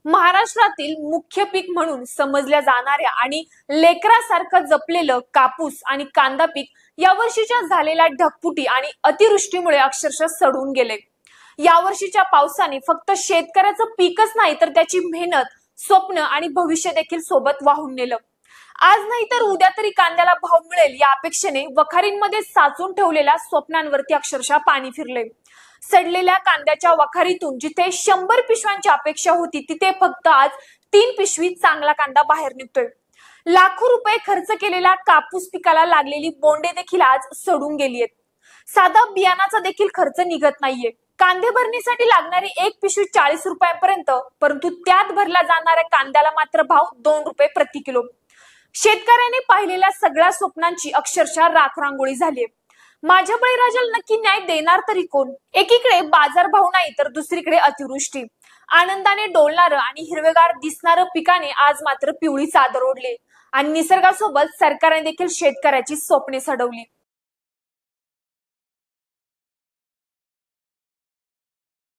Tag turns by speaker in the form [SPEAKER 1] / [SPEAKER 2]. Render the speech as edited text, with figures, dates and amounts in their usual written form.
[SPEAKER 1] महाराष्ट्रातील मुख्य पीक म्हणून समजल्या जाणाऱ्या आणि लेकरासारखं जपलेलं कापूस आणि कांदा पीक यावर्षीच्या झालेल्या ढगफुटी आणि अतिवृष्टीमुळे अक्षरशः सडून गेले। यावर्षीच्या पावसाने फक्त शेतकऱ्याचं पीकच नाही तर त्याची मेहनत, स्वप्न आणि भविष्य देखील सोबत वाहून नेलं। आज नाही तर उद्या तरी कांद्याला भाव मिळेल या अपेक्षेने वखारींमध्ये साचून ठेवलेल्या स्वप्नांवरती अक्षरशः पाणी फिरले। सडलेल्या कांद्याच्या वखारीतून जिथे 100 पिशव्यांची अपेक्षा होती तिथे फक्त आज 3 पिशवी चांगला कांदा बाहेर निघतोय। लाखो रुपये खर्च केलेल्या कापूस पिकाला लागलेली बोंडे देखील आज सडून गेली आहेत। साधा बियाणाचा देखील खर्च निघत नाहीये। कांदे भरणीसाठी लागणारी एक पिशवी 40 रुपयांपर्यंत, परंतु त्यात भरला जाणाऱ्या कांद्याला मात्र भाव 2 रुपये प्रति किलो। शेतकऱ्याने पाहिलेल्या सगळ्या स्वप्नांची अक्षरशः राखरांगोळी झाली। माझ्या बळीराजाला नक्की न्याय देणार तरी कोण? एकीकडे बाजारभाव नाही तर दुसरीकडे अतिवृष्टी। आनंदाने डोलणारं आणि हिरवेगार दिसणारं पिकाने आज मात्र पिवळी चादर ओढली आणि निसर्गासोबत सरकारने देखील शेतकऱ्याची स्वप्ने सडवली।